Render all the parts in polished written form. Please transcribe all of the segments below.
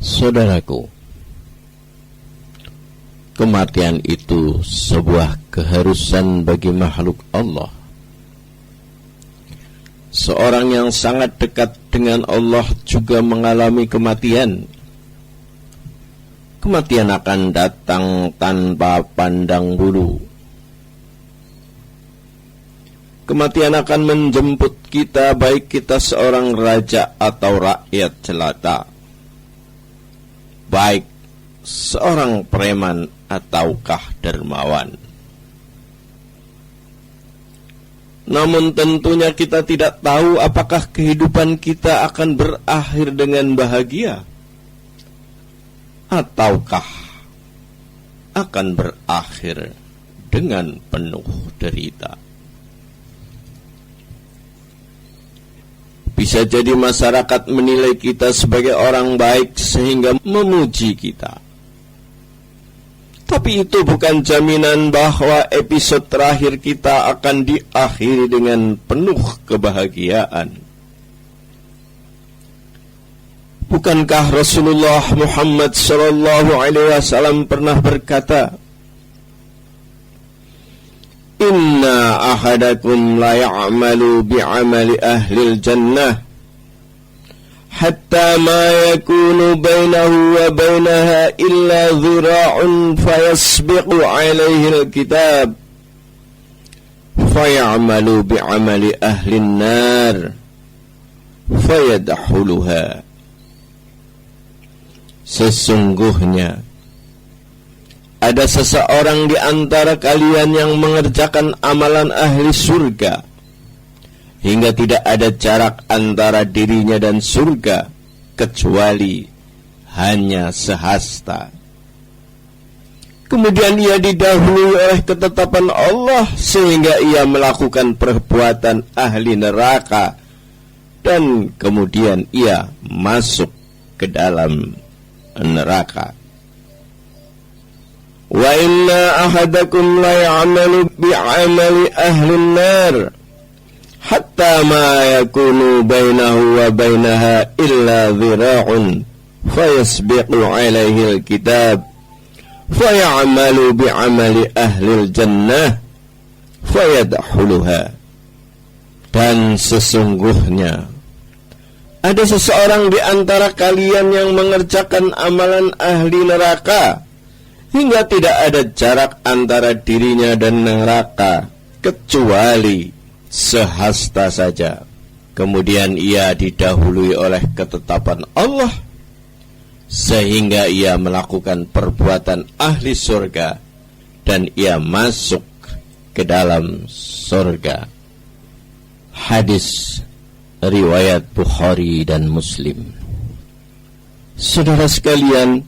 Saudaraku, kematian itu sebuah keharusan bagi makhluk Allah. Seorang yang sangat dekat dengan Allah juga mengalami kematian. Kematian akan datang tanpa pandang bulu. Kematian akan menjemput kita, baik kita seorang raja atau rakyat jelata, baik seorang preman ataukah dermawan. Namun tentunya kita tidak tahu apakah kehidupan kita akan berakhir dengan bahagia ataukah akan berakhir dengan penuh derita. Bisa jadi masyarakat menilai kita sebagai orang baik sehingga memuji kita. Tapi itu bukan jaminan bahwa episode terakhir kita akan diakhiri dengan penuh kebahagiaan. Bukankah Rasulullah Muhammad SAW pernah berkata, "Inna ahadakum la ya'malu bi'amali ahlil jannah hatta ma yakunu bainahu wa bainaha illa dhira'un fayasbiqu alaihi al-kitab fayamalu bi'amali ahlin nar fayadkhuluha." Sesungguhnya ada seseorang di antara kalian yang mengerjakan amalan ahli surga hingga tidak ada jarak antara dirinya dan surga kecuali hanya sehasta. Kemudian ia didahului oleh ketetapan Allah sehingga ia melakukan perbuatan ahli neraka dan kemudian ia masuk ke dalam neraka. Wa inna ahadakum la ya'malu bi'amali ahli nar hatta ma yakunu bainahu wa bainaha illa dhira'un fayasbiqu alaihi al-kitab fayamalu bi'amali ahli al-jannah fayadkhuluha. Dan sesungguhnya ada seseorang di antara kalian yang mengerjakan amalan ahli neraka hingga tidak ada jarak antara dirinya dan neraka kecuali sehasta saja. Kemudian ia didahului oleh ketetapan Allah sehingga ia melakukan perbuatan ahli surga dan ia masuk ke dalam surga. Hadis riwayat Bukhari dan Muslim. Saudara sekalian,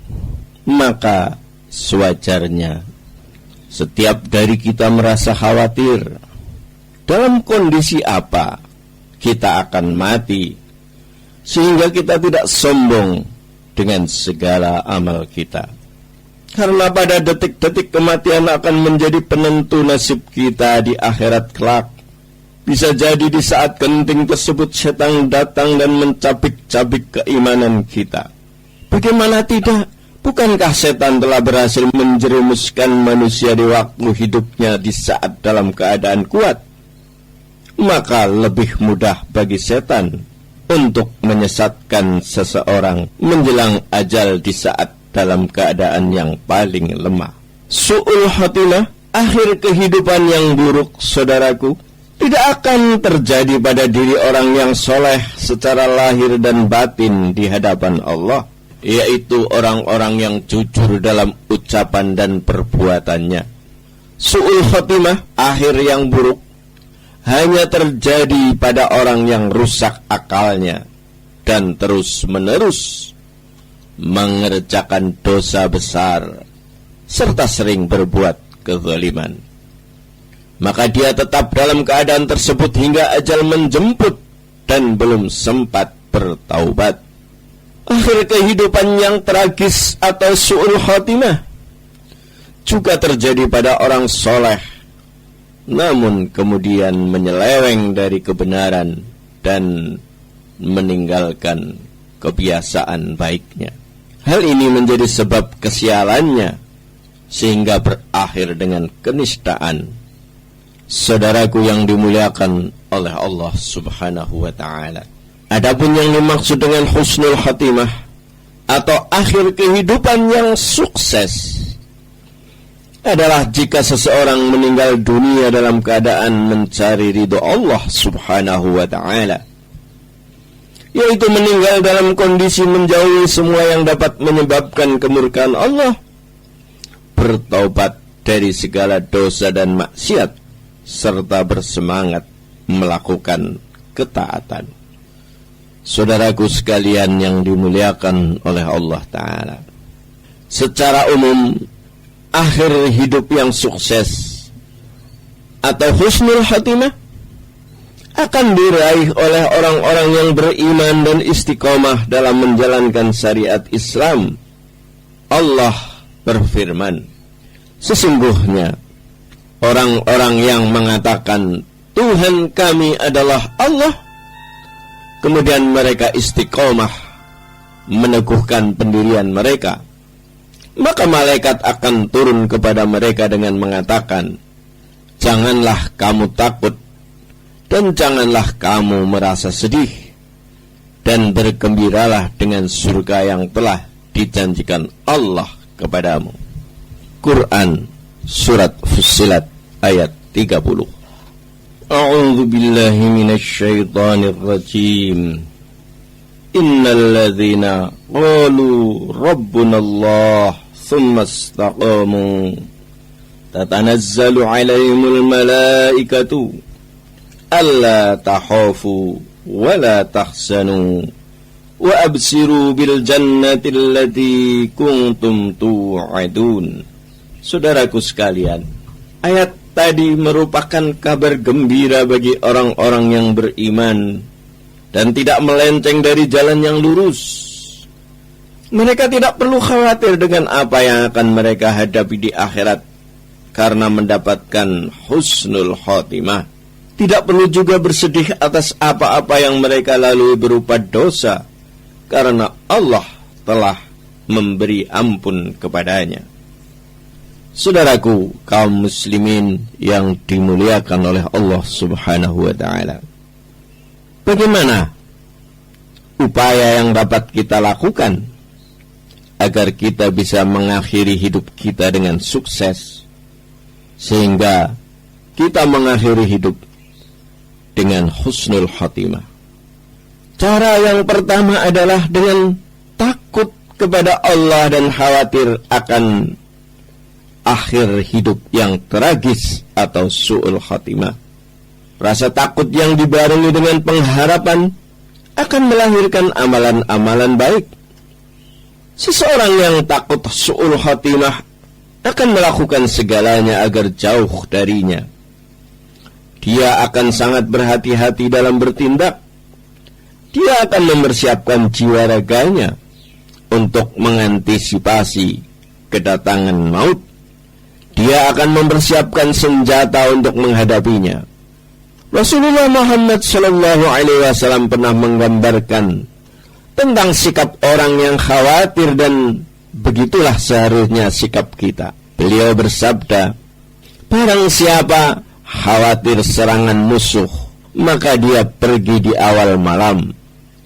maka sewajarnya setiap dari kita merasa khawatir dalam kondisi apa kita akan mati, sehingga kita tidak sombong dengan segala amal kita. Karena pada detik-detik kematian akan menjadi penentu nasib kita di akhirat kelak. Bisa jadi di saat genting tersebut setan datang dan mencabik-cabik keimanan kita. Bagaimana tidak? Bukankah setan telah berhasil menjerumuskan manusia di waktu hidupnya di saat dalam keadaan kuat? Maka lebih mudah bagi setan untuk menyesatkan seseorang menjelang ajal di saat dalam keadaan yang paling lemah. Su'ul khatimah, akhir kehidupan yang buruk, saudaraku, tidak akan terjadi pada diri orang yang soleh secara lahir dan batin di hadapan Allah, yaitu orang-orang yang jujur dalam ucapan dan perbuatannya. Su'ul khatimah, akhir yang buruk, hanya terjadi pada orang yang rusak akalnya dan terus-menerus mengerjakan dosa besar serta sering berbuat kezaliman. Maka dia tetap dalam keadaan tersebut hingga ajal menjemput dan belum sempat bertaubat. Akhir kehidupan yang tragis atau su'ul khatimah juga terjadi pada orang soleh, namun kemudian menyeleweng dari kebenaran dan meninggalkan kebiasaan baiknya. Hal ini menjadi sebab kesialannya, sehingga berakhir dengan kenistaan. Saudaraku yang dimuliakan oleh Allah Subhanahu wa ta'ala, adapun yang dimaksud dengan husnul khatimah atau akhir kehidupan yang sukses adalah jika seseorang meninggal dunia dalam keadaan mencari ridho Allah Subhanahu wa ta'ala, yaitu meninggal dalam kondisi menjauhi semua yang dapat menyebabkan kemurkaan Allah, bertaubat dari segala dosa dan maksiat, serta bersemangat melakukan ketaatan. Saudaraku sekalian yang dimuliakan oleh Allah Ta'ala, secara umum akhir hidup yang sukses atau husnul khatimah akan diraih oleh orang-orang yang beriman dan istiqomah dalam menjalankan syariat Islam. Allah berfirman, sesungguhnya orang-orang yang mengatakan Tuhan kami adalah Allah, kemudian mereka istiqomah meneguhkan pendirian mereka, maka malaikat akan turun kepada mereka dengan mengatakan, janganlah kamu takut dan janganlah kamu merasa sedih, dan bergembiralah dengan surga yang telah dijanjikan Allah kepadamu. Quran Surat Fussilat ayat 30. A'udzu billahi minasy syaithanir rajim. Innal ladzina qalu rabbunallah tsumma istaqamu tatanazzalu 'alaihimul malaikatu alla takhafu wa la tahzanu wa absiru bil jannati allati kuntum tu'adun. Saudaraku sekalian, ayat tadi merupakan kabar gembira bagi orang-orang yang beriman dan tidak melenceng dari jalan yang lurus. Mereka tidak perlu khawatir dengan apa yang akan mereka hadapi di akhirat karena mendapatkan husnul khotimah. Tidak perlu juga bersedih atas apa-apa yang mereka lalui berupa dosa, karena Allah telah memberi ampun kepadanya. Saudaraku kaum muslimin yang dimuliakan oleh Allah Subhanahu wa ta'ala, bagaimana upaya yang dapat kita lakukan agar kita bisa mengakhiri hidup kita dengan sukses, sehingga kita mengakhiri hidup dengan husnul khatimah? Cara yang pertama adalah dengan takut kepada Allah dan khawatir akan akhir hidup yang tragis atau su'ul khatimah. Rasa takut yang dibarengi dengan pengharapan akan melahirkan amalan-amalan baik. Seseorang yang takut su'ul khatimah akan melakukan segalanya agar jauh darinya. Dia akan sangat berhati-hati dalam bertindak. Dia akan mempersiapkan jiwa raganya untuk mengantisipasi kedatangan maut. Dia akan mempersiapkan senjata untuk menghadapinya. Rasulullah Muhammad SAW pernah menggambarkan tentang sikap orang yang khawatir, dan begitulah seharusnya sikap kita. Beliau bersabda, barang siapa khawatir serangan musuh, maka dia pergi di awal malam,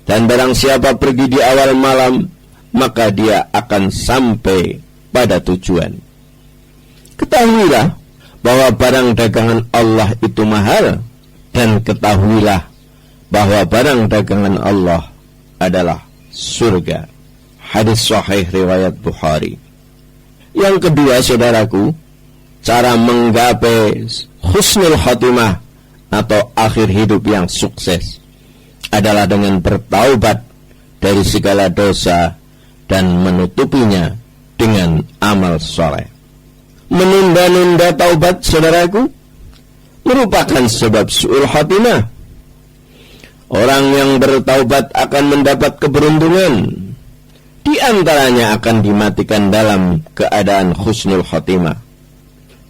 dan barang siapa pergi di awal malam, maka dia akan sampai pada tujuan. Ketahuilah bahwa barang dagangan Allah itu mahal, dan ketahuilah bahwa barang dagangan Allah adalah surga. Hadis sahih riwayat Bukhari. Yang kedua, saudaraku, cara menggapai husnul khatimah atau akhir hidup yang sukses adalah dengan bertaubat dari segala dosa dan menutupinya dengan amal soleh. Menunda-nunda taubat, saudaraku, merupakan sebab su'ul khatimah. Orang yang bertaubat akan mendapat keberuntungan. Di antaranya akan dimatikan dalam keadaan husnul khatimah.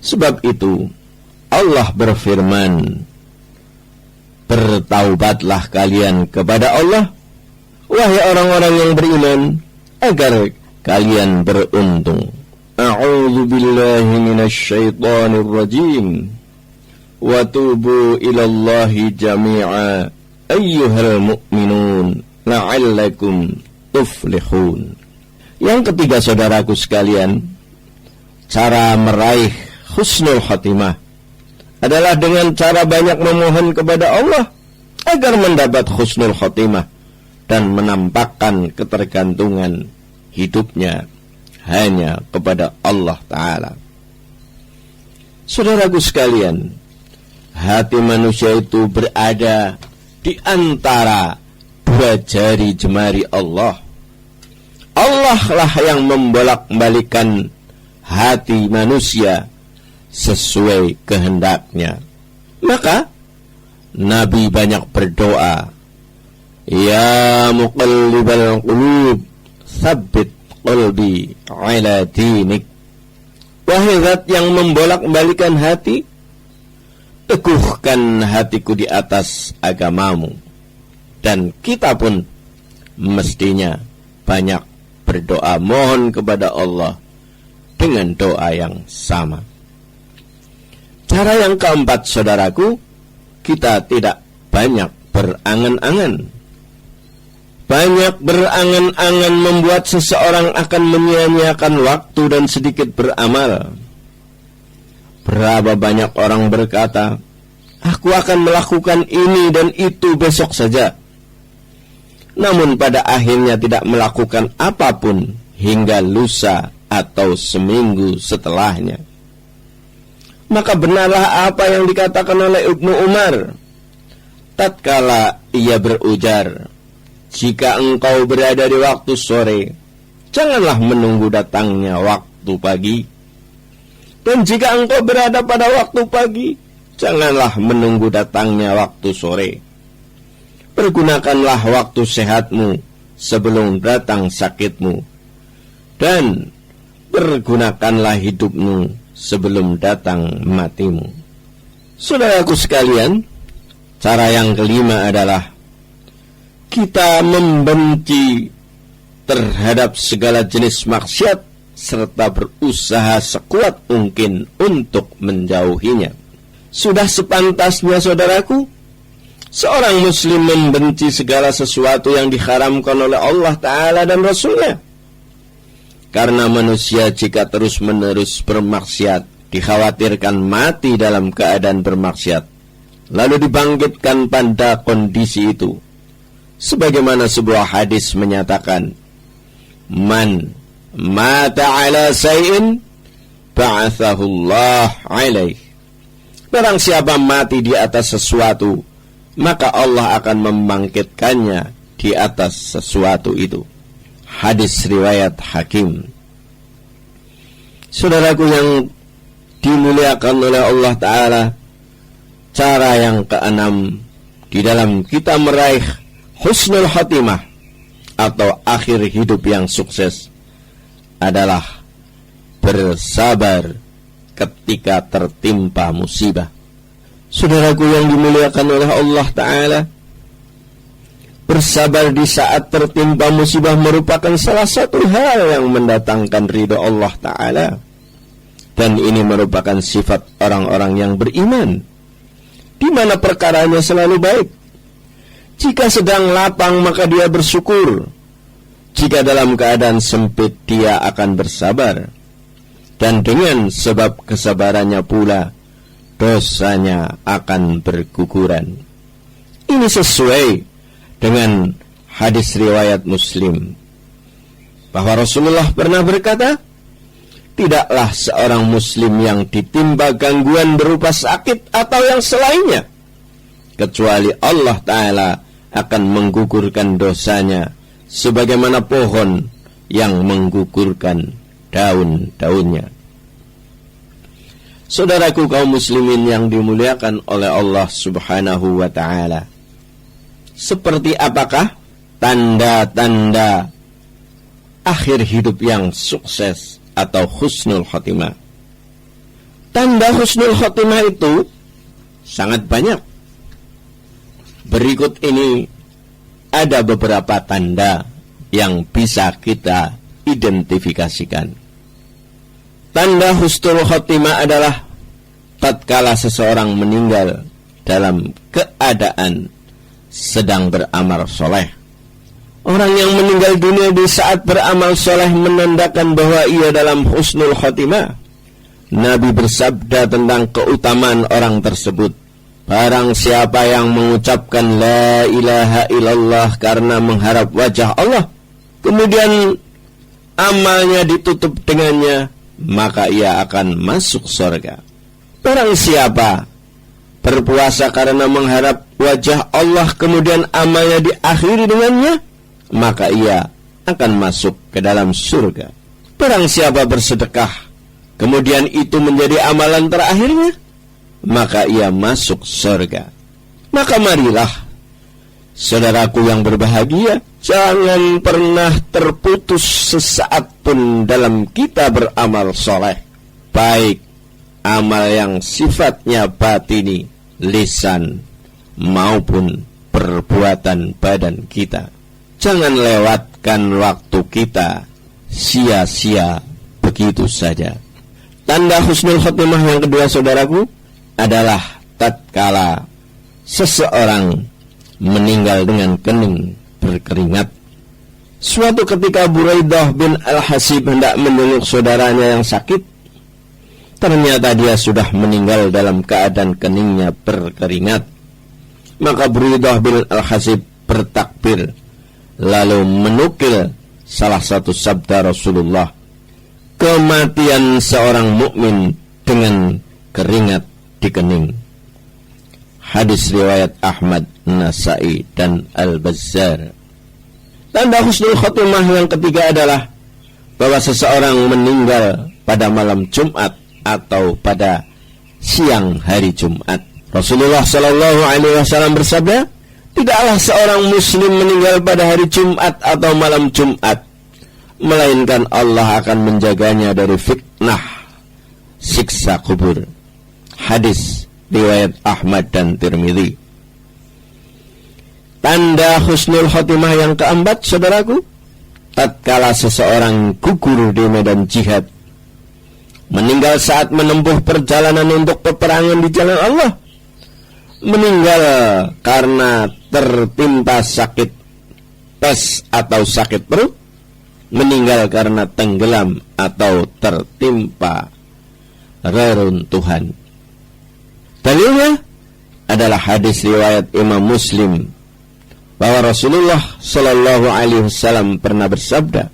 Sebab itu Allah berfirman, bertaubatlah kalian kepada Allah, wahai orang-orang yang beriman, agar kalian beruntung. A'udzu billahi minasy syaithanir rajim. Wa tubu ilallahi jami'a ayyuhal mu'minun la'allakum tuflihun. Yang ketiga, saudaraku sekalian, cara meraih husnul khatimah adalah dengan cara banyak memohon kepada Allah agar mendapat husnul khatimah dan menampakkan ketergantungan hidupnya hanya kepada Allah Ta'ala. Saudaraku sekalian, hati manusia itu berada di antara dua jari jemari Allah. Allah lah yang membolak-balikan hati manusia sesuai kehendaknya. Maka Nabi banyak berdoa, Ya muqallibal qulub, tsabbit qalbi ala dinik. Wahai zat yang membolak-balikan hati, teguhkan hatiku di atas agamamu. Dan kita pun mestinya banyak berdoa mohon kepada Allah dengan doa yang sama. Cara yang keempat, saudaraku, kita tidak banyak berangan-angan. Banyak berangan-angan membuat seseorang akan menyia-nyiakan waktu dan sedikit beramal. Berapa banyak orang berkata, aku akan melakukan ini dan itu besok saja. Namun pada akhirnya tidak melakukan apapun hingga lusa atau seminggu setelahnya. Maka benarlah apa yang dikatakan oleh Ibnu Umar tatkala ia berujar, jika engkau berada di waktu sore, janganlah menunggu datangnya waktu pagi. Dan jika engkau berada pada waktu pagi, janganlah menunggu datangnya waktu sore. Pergunakanlah waktu sehatmu sebelum datang sakitmu, dan pergunakanlah hidupmu sebelum datang matimu. Saudaraku sekalian, cara yang kelima adalah kita membenci terhadap segala jenis maksiat serta berusaha sekuat mungkin untuk menjauhinya. Sudah sepantasnya, saudaraku, seorang muslim membenci segala sesuatu yang diharamkan oleh Allah Ta'ala dan Rasulnya. Karena manusia jika terus-menerus bermaksiat, dikhawatirkan mati dalam keadaan bermaksiat, lalu dibangkitkan pada kondisi itu. Sebagaimana sebuah hadis menyatakan, Man mata ala sayin ba'athahullah alaih. Barang siapa mati di atas sesuatu, maka Allah akan membangkitkannya di atas sesuatu itu. Hadis riwayat Hakim. Saudaraku yang dimuliakan oleh Allah Ta'ala, cara yang keenam di dalam kita meraih husnul khatimah atau akhir hidup yang sukses adalah bersabar ketika tertimpa musibah. Saudaraku yang dimuliakan oleh Allah Ta'ala, bersabar di saat tertimpa musibah merupakan salah satu hal yang mendatangkan ridha Allah Ta'ala. Dan ini merupakan sifat orang-orang yang beriman, di mana perkaranya selalu baik. Jika sedang lapang maka dia bersyukur. Jika dalam keadaan sempit dia akan bersabar. Dan dengan sebab kesabarannya pula dosanya akan berguguran. Ini sesuai dengan hadis riwayat Muslim, bahwa Rasulullah pernah berkata, tidaklah seorang muslim yang ditimpa gangguan berupa sakit atau yang selainnya, kecuali Allah Ta'ala akan menggugurkan dosanya sebagaimana pohon yang menggugurkan daun-daunnya. Saudaraku kaum muslimin yang dimuliakan oleh Allah Subhanahu wa Ta'ala, seperti apakah tanda-tanda akhir hidup yang sukses atau husnul khatimah? Tanda husnul khatimah itu sangat banyak. Berikut ini ada beberapa tanda yang bisa kita identifikasikan. Tanda husnul khotimah adalah tatkala seseorang meninggal dalam keadaan sedang beramal soleh. Orang yang meninggal dunia di saat beramal soleh menandakan bahwa ia dalam husnul khotimah. Nabi bersabda tentang keutamaan orang tersebut, barang siapa yang mengucapkan la ilaha illallah karena mengharap wajah Allah, kemudian amalnya ditutup dengannya, maka ia akan masuk surga. Barang siapa berpuasa karena mengharap wajah Allah, kemudian amalnya diakhiri dengannya, maka ia akan masuk ke dalam surga. Barang siapa bersedekah, kemudian itu menjadi amalan terakhirnya, maka ia masuk surga. Maka marilah, saudaraku yang berbahagia, jangan pernah terputus sesaat pun dalam kita beramal soleh, baik amal yang sifatnya batini, lisan, maupun perbuatan badan kita. Jangan lewatkan waktu kita sia-sia begitu saja. Tanda husnul khotimah yang kedua, saudaraku, adalah tatkala seseorang meninggal dengan kening berkeringat. Suatu ketika Buraidah bin Al-Hasib hendak menjenguk saudaranya yang sakit. Ternyata dia sudah meninggal dalam keadaan keningnya berkeringat. Maka Buraidah bin Al-Hasib bertakbir, lalu menukil salah satu sabda Rasulullah, kematian seorang mukmin dengan keringat di kening. Hadis riwayat Ahmad, Nasai, dan Al-Bazzar. Tanda husnul khotimah yang ketiga adalah bahwa seseorang meninggal pada malam Jumat atau pada siang hari Jumat. Rasulullah SAW bersabda, tidaklah seorang muslim meninggal pada hari Jumat atau malam Jumat, melainkan Allah akan menjaganya dari fitnah siksa kubur. Hadis riwayat Ahmad dan Tirmidzi. Tanda husnul khotimah yang keempat, saudaraku, tatkala seseorang gugur di medan jihad, meninggal saat menempuh perjalanan untuk peperangan di jalan Allah, meninggal karena tertimpa sakit pes atau sakit perut, meninggal karena tenggelam atau tertimpa reruntuhan. Dalilnya adalah hadis riwayat Imam Muslim bahwa Rasulullah Shallallahu Alaihi Wasallam pernah bersabda,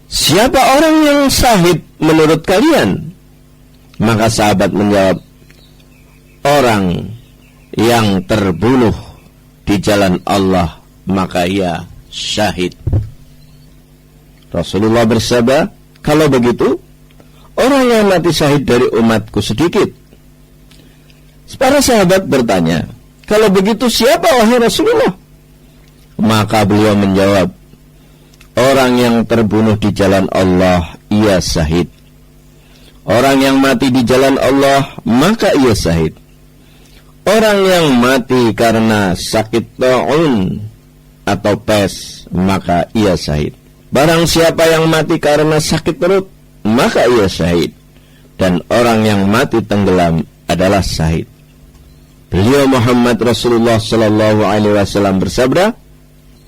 siapa orang yang syahid menurut kalian? Maka sahabat menjawab, orang yang terbunuh di jalan Allah, maka ia syahid. Rasulullah bersabda, kalau begitu, orang yang mati syahid dari umatku sedikit. Para sahabat bertanya, kalau begitu siapa wahai Rasulullah? Maka beliau menjawab, orang yang terbunuh di jalan Allah, ia syahid. Orang yang mati di jalan Allah, maka ia syahid. Orang yang mati karena sakit ta'un atau pes, maka ia syahid. Barang siapa yang mati karena sakit perut, maka ia syahid. Dan orang yang mati tenggelam adalah syahid. Beliau Muhammad Rasulullah Sallallahu Alaihi Wasallam bersabda,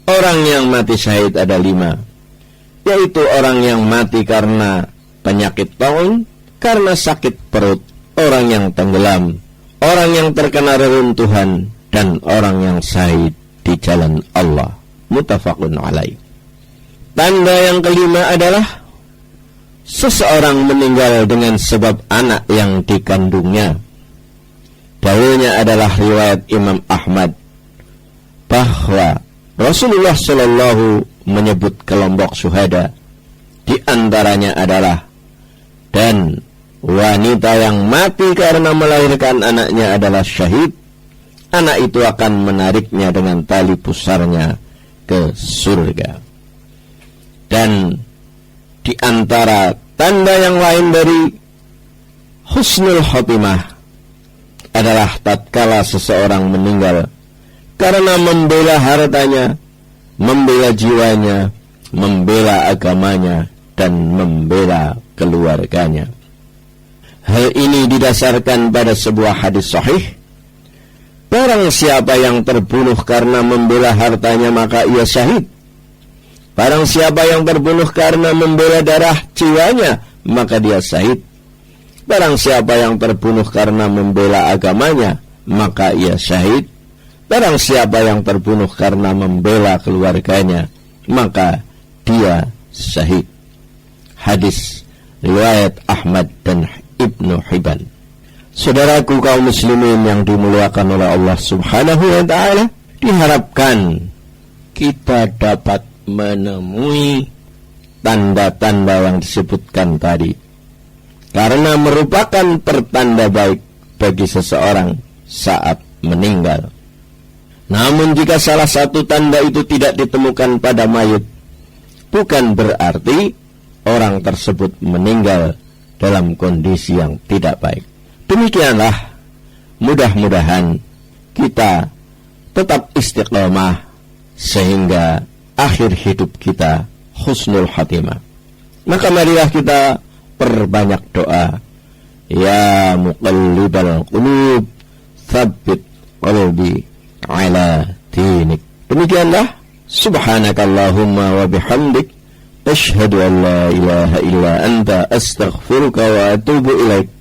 orang yang mati syahid ada 5, yaitu orang yang mati karena penyakit taun, karena sakit perut, orang yang tenggelam, orang yang terkena reruntuhan, dan orang yang syahid di jalan Allah. Muttafaqun alaih. Tanda yang kelima adalah seseorang meninggal dengan sebab anak yang dikandungnya. Dalilnya adalah riwayat Imam Ahmad bahwa Rasulullah Shallallahu menyebut kelompok syuhada, di antaranya adalah, dan wanita yang mati karena melahirkan anaknya adalah syahid, anak itu akan menariknya dengan tali pusarnya ke surga. Dan di antara tanda yang lain dari husnul khotimah adalah tatkala seseorang meninggal karena membela hartanya, membela jiwanya, membela agamanya, dan membela keluarganya. Hal ini didasarkan pada sebuah hadis sahih. Barang siapa yang terbunuh karena membela hartanya, maka ia syahid. Barang siapa yang terbunuh karena membela darah jiwanya, maka dia syahid. Barang siapa yang terbunuh karena membela agamanya, maka ia syahid. Barang siapa yang terbunuh karena membela keluarganya, maka dia syahid. Hadis riwayat Ahmad dan Ibnu Hibban. Saudaraku kaum muslimin yang dimuliakan oleh Allah Subhanahu wa ta'ala, diharapkan kita dapat menemui tanda-tanda yang disebutkan tadi, karena merupakan pertanda baik bagi seseorang saat meninggal. Namun jika salah satu tanda itu tidak ditemukan pada mayit, bukan berarti orang tersebut meninggal dalam kondisi yang tidak baik. Demikianlah, mudah-mudahan kita tetap istiqomah sehingga akhir hidup kita husnul khatimah. Maka marilah kita perbanyak doa. Ya muqallibal qulub, tsabbit qalbi ala dinik. Demikianlah, subhanakallahumma wa bihamdik, asyhadu an la ilaha illa anta, astaghfiruka wa atubu ilaik.